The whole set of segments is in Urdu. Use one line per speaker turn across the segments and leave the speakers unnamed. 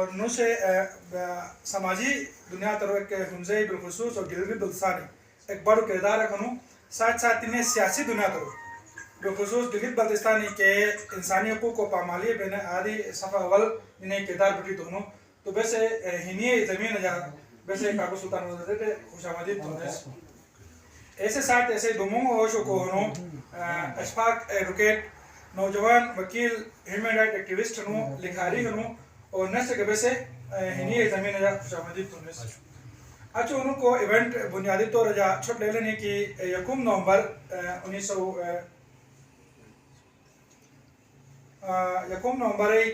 اور نو سے سماجی دنیا تر ایک حمزے بالخصوص اور گلگت بلتستانی ایک بڑا کردار رکھنو ساتھ ساتھ انہیں سیاسی دنیا تر بالخصوص گلگت بلتستانی کے انسانی حقوق کو پامالی بین آدھی صفحہ اول انہیں کردار بٹی دونوں تو ویسے ہنی زمین جا ویسے کاکو سلطان وزیر تھے خوش آمدید تونس ایسے ساتھ ایسے دوموں ہوشو کو ہنو اشفاق ایڈوکیٹ نوجوان وکیل ہیومن رائٹ ایکٹیوسٹ ہنو لکھاری ہنو اور نسل کے ویسے ہنی زمین جا خوش آمدید تونس اچھا انہوں کو ایونٹ بنیادی طور جا چھپ لے لینے کی یکم نومبر 19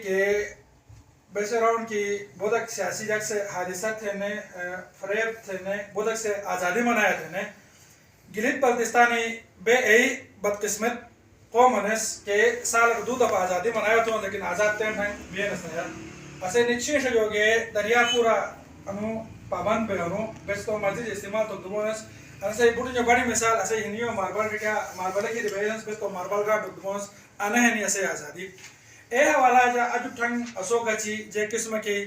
کے بیسے راؤنڈ کی بودک سیاسی جگ سے حادثات تھے نے فریب تھے نے بودک سے آزادی منایا تھے نے گلگت بلتستانی بے ای بدقسمت قوم انس کے سال دو دفعہ آزادی منایا تھا لیکن آزاد تین ہیں بھی نسنیا اسے نچے سے جو گئے دریا پورا انو پابند پہ انو بیس تو مرضی استعمال تو دمونس اسے بڑی جو بڑی مثال اسے ہنیو ماربل کے کیا ماربل کی ڈیویژنس بیس تو ماربل کا دمونس آنے ہیں نہیں اسے آزادی اے حوالہ جا اجو ٹھنگ اسو گچی جے قسم کی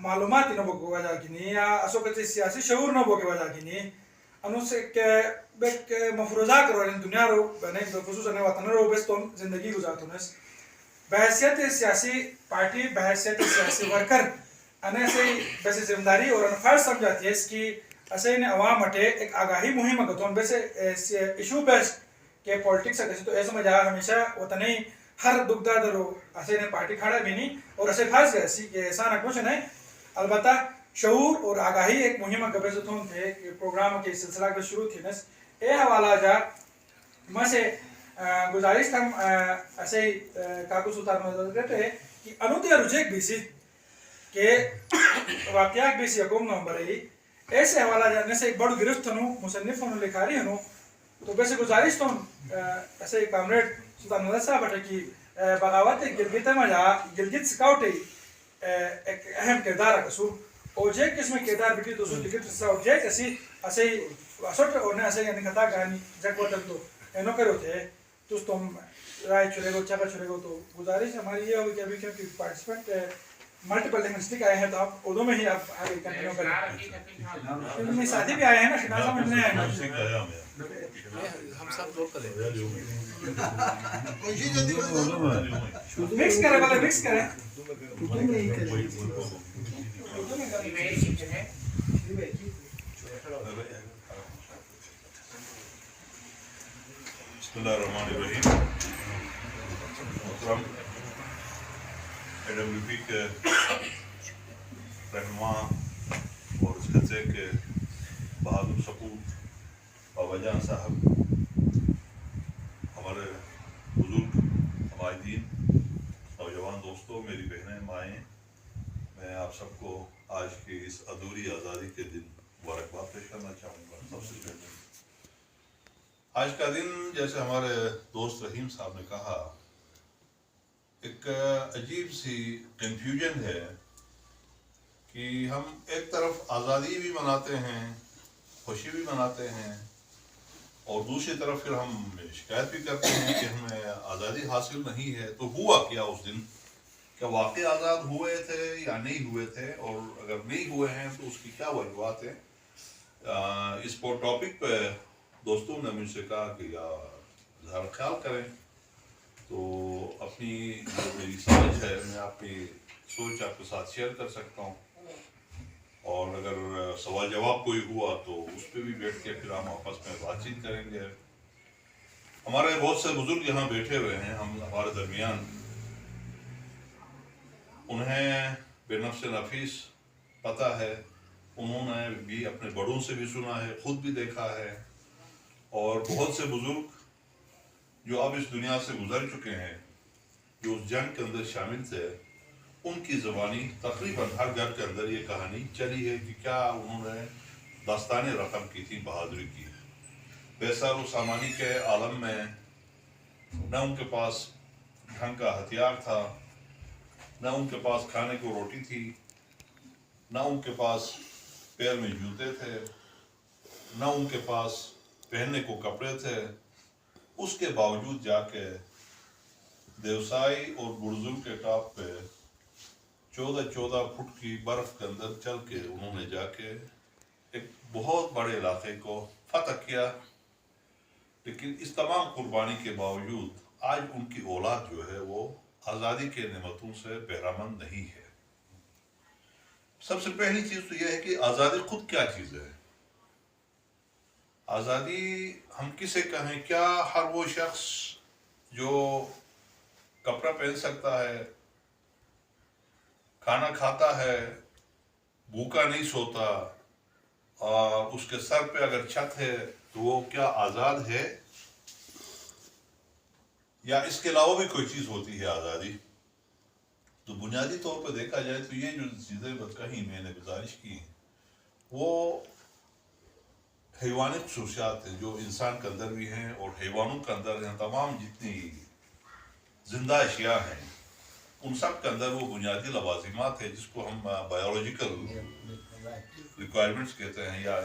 معلومات نہ بگو وجہ گینی یا اسو گچی سیاسی شعور نہ بگو وجہ گینی انو سے کہ بیک مفروضہ کرو ان دنیا رو بنے خصوص انے وطن رو بیس تو زندگی گزارتونس بحیثیت سیاسی پارٹی بحیثیت سیاسی ورکر انے سے بیسے ذمہ داری اور فرض سمجھاتی ہے اس کی اسے نے عوام اٹھے ایک آگاہی مہم گتون بیسے ایشو بیسڈ کہ پولیٹکس ہے تو ایسا مجھا ہمیشہ وطنی ہر دکھ درد رو اسے نے پارٹی کھڑا بھی نہیں اور اسے خاص گئے سی کہ ایسا نہ کچھ نہیں البتہ شعور اور آگاہی ایک مہم کا بیسے تھے کہ پروگرام کے سلسلہ کے شروع تھی نس اے حوالہ جا میں سے گزارش ہم ایسے کاکو سلطان مدد کرتے ہیں کہ انوتیا رجیک بھی سی کہ واقعات بھی سی یکم نومبر ہی ایسے حوالہ جانے سے ایک بڑا گرفت ہنو مصنف ہنو لکھاری ہنو تو بیسے گزارش تو ایسے کامریڈ سلطان مدد صاحب اٹھے کی بغاوت گلگت میں جا گلگت سکاؤٹی ایک اہم کردار رکھسو اور جے کس میں کردار بٹی تو سو گلگت سکاؤٹ جے کسی ایسے اسوٹ اور نے ایسے یعنی خطا گانی جگ وطن تو اینو کرو تھے تو تم رائے چھڑے گو چاپا چھڑے گو تو گزارش ہماری یہ ہوگی کہ ابھی کیونکہ پارٹیسپینٹ ملٹیپل لنگوسٹک آئے ہیں تو آپ اردو میں ہی آپ آگے کنٹینیو کریں ان میں ساتھی بھی آئے ہیں نا شناسہ میں نہیں آئے ہیں
ہم سب لوگ کریں
مکس کریں بلے مکس کریں
بسم اللہ الرحمن الرحیم محترم AWP کے رہنما اور اس خطے کے بہادر سپوت بابا جان صاحب ہمارے بزرگ عمائدین نوجوان دوستوں میری بہنیں مائیں میں آپ سب کو آج کی اس ادھوری آزادی کے دن مبارکباد پیش کرنا چاہوں گا سب سے پہلے آج کا دن جیسے ہمارے دوست رحیم صاحب نے کہا ایک عجیب سی کنفیوژن ہے کہ ہم ایک طرف آزادی بھی مناتے ہیں خوشی بھی مناتے ہیں اور دوسری طرف پھر ہم شکایت بھی کرتے ہیں کہ ہمیں آزادی حاصل نہیں ہے تو ہوا کیا اس دن کیا واقعی آزاد ہوئے تھے یا نہیں ہوئے تھے اور اگر نہیں ہوئے ہیں تو اس کی کیا وجوہات ہیں اس پر ٹاپک پہ دوستوں نے مجھ سے کہا کہ اظہار خیال کریں تو اپنی جو میری سمجھ ہے میں آپ کی سوچ آپ کے ساتھ شیئر کر سکتا ہوں اور اگر سوال جواب کوئی ہوا تو اس پہ بھی بیٹھ کے پھر ہم آپس میں بات چیت کریں گے ہمارے بہت سے بزرگ یہاں بیٹھے ہوئے ہیں ہمارے درمیان انہیں بے نفس نفیس پتہ ہے انہوں نے بھی اپنے بڑوں سے بھی سنا ہے خود بھی دیکھا ہے اور بہت سے بزرگ جو اب اس دنیا سے گزر چکے ہیں جو اس جنگ کے اندر شامل تھے ان کی زبانی تقریباً ہر گھر کے اندر یہ کہانی چلی ہے کہ کیا انہوں نے داستانیں رقم کی تھی بہادری کی بے سر و سامانی کے عالم میں نہ ان کے پاس ڈھنگ کا ہتھیار تھا نہ ان کے پاس کھانے کو روٹی تھی نہ ان کے پاس پیر میں جوتے تھے نہ ان کے پاس پہننے کو کپڑے تھے اس کے باوجود جا کے دیوسائی اور برزل کے ٹاپ پہ 14 فٹ کی برف کے اندر چل کے انہوں نے جا کے ایک بہت بڑے علاقے کو فتح کیا، لیکن اس تمام قربانی کے باوجود آج ان کی اولاد جو ہے وہ آزادی کے نعمتوں سے بہرامند نہیں ہے۔ سب سے پہلی چیز تو یہ ہے کہ آزادی خود کیا چیز ہے؟ آزادی ہم کسے کہیں؟ کیا ہر وہ شخص جو کپڑا پہن سکتا ہے، کھانا کھاتا ہے، بھوکا نہیں سوتا، اور اس کے سر پہ اگر چھت ہے تو وہ کیا آزاد ہے؟ یا اس کے علاوہ بھی کوئی چیز ہوتی ہے آزادی؟ تو بنیادی طور پہ دیکھا جائے تو یہ جو چیزیں کہیں میں نے گزارش کی ہیں وہ حیوانی خصوصیات ہیں جو انسان کے اندر بھی ہیں اور حیوانوں کے اندر ہیں۔ تمام جتنی زندہ اشیاء ہیں ان سب کے اندر وہ بنیادی لوازمات ہیں جس کو ہم بایولوجیکل ریکوائرمنٹس کہتے ہیں، یا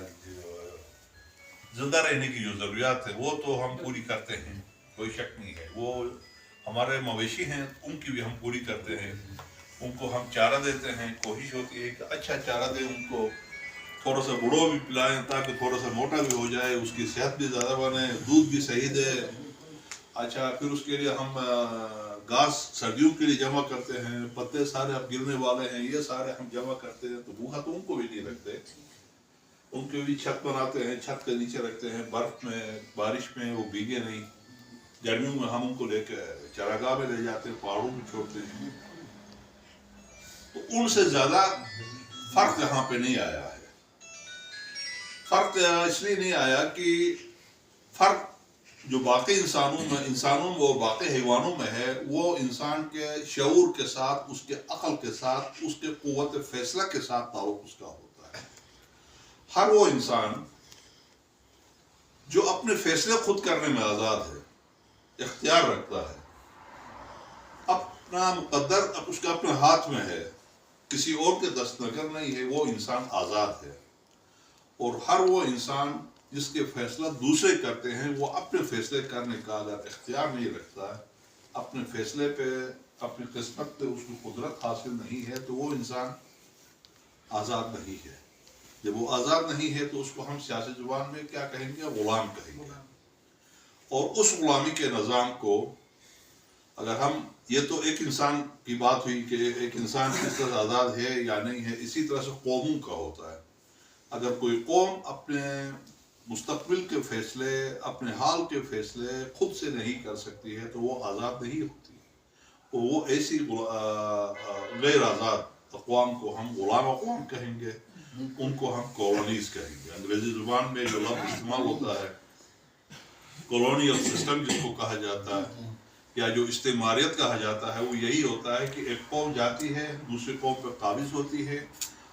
زندہ رہنے کی جو ضروریات ہے وہ تو ہم پوری کرتے ہیں، کوئی شک نہیں ہے۔ وہ ہمارے مویشی ہیں، ان کی بھی ہم پوری کرتے ہیں، ان کو ہم چارہ دیتے ہیں، کوشش ہوتی ہے کہ اچھا چارہ دیں، ان کو تھوڑا سا گڑو بھی پلائیں تاکہ تھوڑا سا موٹا بھی ہو جائے، اس کی صحت بھی زیادہ بنے، دودھ بھی صحیح دے۔ اچھا پھر اس کے لیے ہم گھاس سردیوں کے لیے جمع کرتے ہیں، پتے سارے اب گرنے والے ہیں، یہ سارے ہم جمع کرتے ہیں۔ تو بھوکا تو ان کو بھی نہیں رکھتے، ان کے بھی چھت بناتے ہیں، چھت کے نیچے رکھتے ہیں، برف میں بارش میں وہ بھیگے نہیں۔ گرمیوں میں ہم ان کو لے کے چراگاہ میں لے جاتے ہیں، پہاڑوں میں چھوڑتے ہیں۔ تو ان سے زیادہ فرق یہاں پہ نہیں آیا ہے۔ فرق اس لیے نہیں آیا کہ فرق جو باقی انسانوں اور باقی حیوانوں میں ہے وہ انسان کے شعور کے ساتھ، اس کے عقل کے ساتھ، اس کے قوت فیصلہ کے ساتھ تعلق اس کا ہوتا ہے۔ ہر وہ انسان جو اپنے فیصلے خود کرنے میں آزاد ہے، اختیار رکھتا ہے، اپنا مقدر اس کا اپنے ہاتھ میں ہے، کسی اور کے دست نگر نہیں ہے، وہ انسان آزاد ہے۔ اور ہر وہ انسان جس کے فیصلہ دوسرے کرتے ہیں وہ اپنے فیصلے کرنے کا اگر اختیار نہیں رکھتا ہے، اپنے فیصلے پہ، اپنی قسمت پہ اس کو قدرت حاصل نہیں ہے، تو وہ انسان آزاد نہیں ہے۔ جب وہ آزاد نہیں ہے تو اس کو ہم سیاسی زبان میں کیا کہیں گے؟ غلام کہیں گے۔ اور اس غلامی کے نظام کو اگر ہم، یہ تو ایک انسان کی بات ہوئی کہ ایک انسان کس طرح آزاد ہے یا نہیں ہے، اسی طرح سے قوموں کا ہوتا ہے۔ اگر کوئی قوم اپنے مستقبل کے فیصلے، اپنے حال کے فیصلے خود سے نہیں کر سکتی ہے تو وہ آزاد نہیں ہوتی، اور وہ ایسی غیر آزاد اقوام کو ہم غلام اقوام کہیں گے، ان کو ہم کالونیز کہیں گے۔ انگریزی زبان میں جو لفظ استعمال ہوتا ہے کالونیل سسٹم جس کو کہا جاتا ہے، یا جو استعماریت کہا جاتا ہے، وہ یہی ہوتا ہے کہ ایک قوم جاتی ہے، دوسری قوم پہ قابض ہوتی ہے،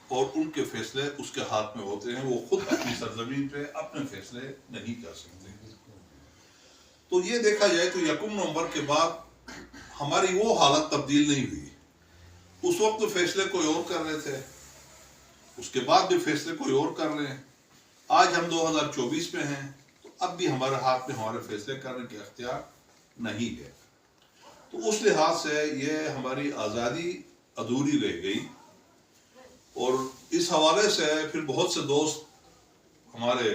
اور ان کے فیصلے اس کے ہاتھ میں ہوتے ہیں، وہ خود اپنی سرزمین پہ اپنے فیصلے نہیں کر سکتے۔ تو یہ دیکھا جائے تو 1 نومبر کے بعد ہماری وہ حالت تبدیل نہیں ہوئی۔ اس وقت تو فیصلے کوئی اور کر رہے تھے، اس کے بعد بھی فیصلے کوئی اور کر رہے ہیں۔ آج ہم 2024 میں ہیں، تو اب بھی ہمارے ہاتھ میں ہمارے فیصلے کرنے کے اختیار نہیں ہے۔ تو اس لحاظ سے یہ ہماری آزادی ادھوری رہ گئی۔ اور اس حوالے سے پھر بہت سے دوست ہمارے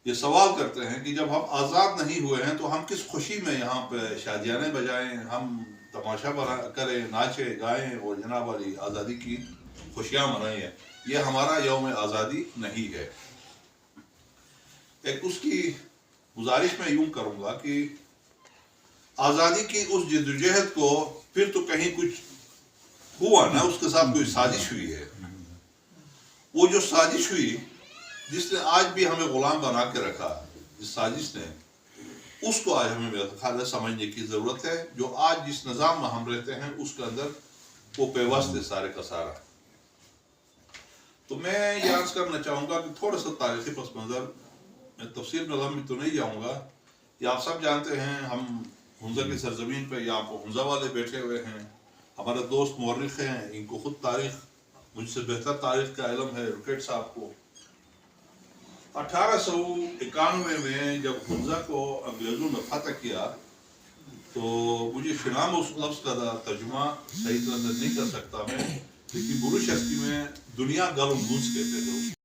یہ سوال کرتے ہیں کہ جب ہم آزاد نہیں ہوئے ہیں تو ہم کس خوشی میں یہاں پہ شادیانے بجائیں، ہم تماشا کریں، ناچیں گائیں اور جناب والی آزادی کی خوشیاں منائیں۔ یہ ہمارا یوم آزادی نہیں ہے۔ ایک اس کی گزارش میں یوں کروں گا کہ آزادی کی اس جدوجہد کو پھر تو کہیں کچھ ہوا نا، اس کے ساتھ کوئی سازش ہوئی ہے۔ وہ جو سازش ہوئی جس نے آج بھی ہمیں غلام بنا کے رکھا، جس سازش نے، اس کو آج ہمیں میرا خیال ہے سمجھنے کی ضرورت ہے۔ جو آج جس نظام میں ہم رہتے ہیں اس کے اندر وہ پیوست ہے سارے کا سارا۔ تو میں یہ عرض کرنا چاہوں گا کہ تھوڑا سا تاریخی پس منظر، میں تفصیل میں لمبی تو نہیں جاؤں گا۔ یہ آپ سب جانتے ہیں، ہم ہنزا کی سرزمین پہ یہاں پہ ہنزا والے بیٹھے ہوئے ہیں، ہمارے دوست مورخ ہیں، ان کو خود تاریخ، مجھ سے بہتر تاریخ کا علم ہے رکیٹ صاحب کو۔ 1891 میں جب ہنزا کو انگریزوں نے فتح کیا تو مجھے شنام اس لفظ کا ترجمہ صحیح طرح نہیں کر سکتا میں، لیکن برو شخص کی میں دنیا گلم گوس کہتے تھے.